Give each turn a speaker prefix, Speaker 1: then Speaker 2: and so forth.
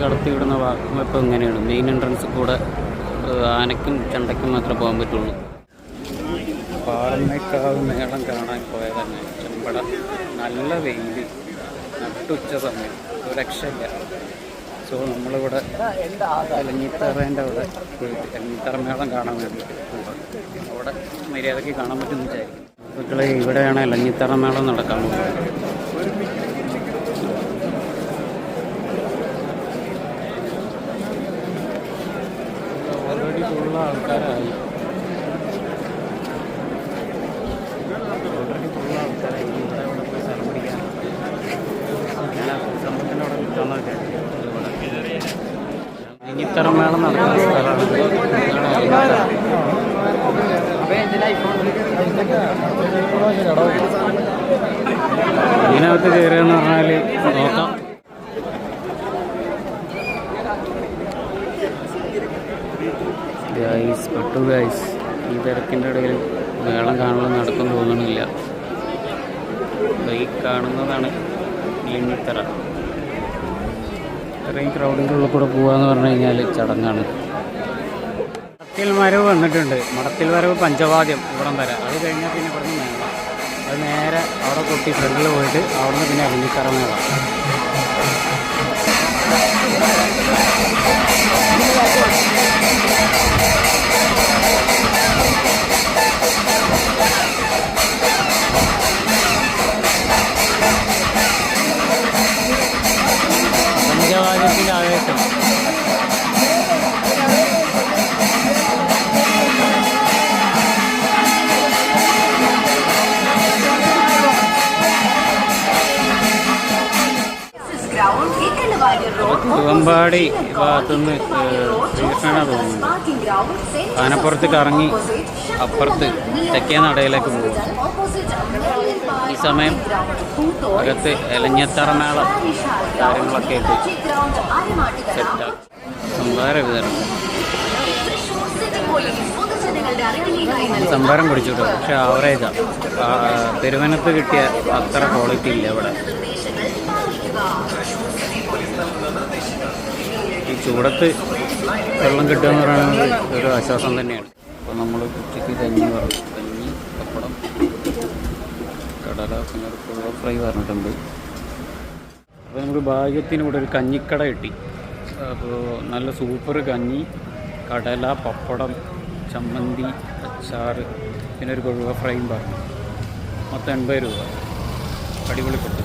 Speaker 1: കടത്തി വിടുന്ന ഇപ്പോൾ ഇങ്ങനെയാണ്. മെയിൻ എൻട്രൻസ് കൂടെ ആനയ്ക്കും ചണ്ടയ്ക്കും മാത്രമേ പോകാൻ പറ്റുള്ളൂ. പാറമേക്കാവ് മേളം കാണാൻ പോയതന്നെ ചെമ്പട. നല്ല വെയിൽ, നട്ടുച്ച സമയം, ഒരു രക്ഷയില്ല. സോ നമ്മളിവിടെ എലഞ്ഞിത്തറേൻ്റെ അവിടെ പോയിട്ട് എലഞ്ഞിത്തറ മേളം കാണാൻ വേണ്ടിയിട്ട് പോകാം. അവിടെ മര്യാദയ്ക്ക് കാണാൻ പറ്റുമെന്ന് വിചാരിക്കും. മക്കളെ, ഇവിടെയാണ് എലഞ്ഞിത്തറ മേളം നടക്കാൻ പോകുന്നത്. ഓൾറെഡി ഫുള്ള ആൾക്കാരായി. ഇവിടെ പോയി സ്ഥലം പിടിക്കാൻ സംഭവത്തിൻ്റെ അവിടെ കിട്ടാന്നൊക്കെ. എലഞ്ഞിത്തറ മേളം നടക്കുന്ന സ്ഥലമാണ്. ഇതിനകത്ത് കയറുകയെന്ന് പറഞ്ഞാൽ നോക്കാം. ഗൈസ്, പെട്ടു ഗൈസ്. ഈ തിരക്കിൻ്റെ ഇടയിൽ മേളം കാണാൻ നടക്കും തോന്നണില്ല. ഈ കാണുന്നതാണ് എലഞ്ഞിത്തറ. ഇത്രയും ക്രൗഡിൻ്റെ ഉള്ളിൽ കൂടെ പോകാന്ന് പറഞ്ഞു കഴിഞ്ഞാൽ ചടങ്ങാണ്. മടത്തിൽ വരവ് വന്നിട്ടുണ്ട്. മടത്തിൽ വരവ് പഞ്ചവാദ്യം ഇവിടം വരെ. അത് കഴിഞ്ഞാൽ പിന്നെ ഇവിടുന്ന് മേളം. അത് നേരെ അവിടെ കൊട്ടി ഫ്രണ്ടിൽ പോയിട്ട് അവിടുന്ന് പിന്നെ എലഞ്ഞിത്തറ മേളം. പഞ്ചവാദ്യത്തിൻ്റെ ആവേശം. തിരുവമ്പാടി ഭാഗത്തുനിന്ന് ശ്രീകൃഷ്ണനാണ് തോന്നുന്നു. ആനപ്പുറത്ത് കറങ്ങി അപ്പുറത്ത് തെക്കേ നടയിലേക്ക് പോകും. ഈ സമയം അകത്ത് എലഞ്ഞിത്തറ മേള കാര്യങ്ങളൊക്കെ ആയിട്ട് സെറ്റാക്കും. സംഭാരം വിതരണം. സംഭാരം കുടിച്ചിട്ടു. പക്ഷെ ആവറേജാണ്. പെരുവനത്ത് കിട്ടിയ അത്ര ക്വാളിറ്റി ഇല്ല ഇവിടെ. ഈ ചൂടത്ത് വെള്ളം കിട്ടുക എന്ന് പറയുന്നത് ഒരു ആശ്വാസം തന്നെയാണ്. അപ്പോൾ നമ്മൾ ഉച്ചയ്ക്ക് കഞ്ഞി പറഞ്ഞു. കഞ്ഞി, പപ്പടം, കടല, പിന്നെ പുഴ ഫ്രൈ പറഞ്ഞിട്ടുണ്ട്. അപ്പോൾ നമുക്ക് ഭാഗ്യത്തിന് ഇവിടെ ഒരു കഞ്ഞിക്കട കിട്ടി. അപ്പോൾ നല്ല സൂപ്പർ കഞ്ഞി, കടല, പപ്പടം, ചമ്മന്തി, അച്ചാറ്, പിന്നെ ഒരു കൊഴുവ ഫ്രൈയും പറഞ്ഞു. മൊത്തം 80 രൂപ. അടിപൊളി ഫുഡ്.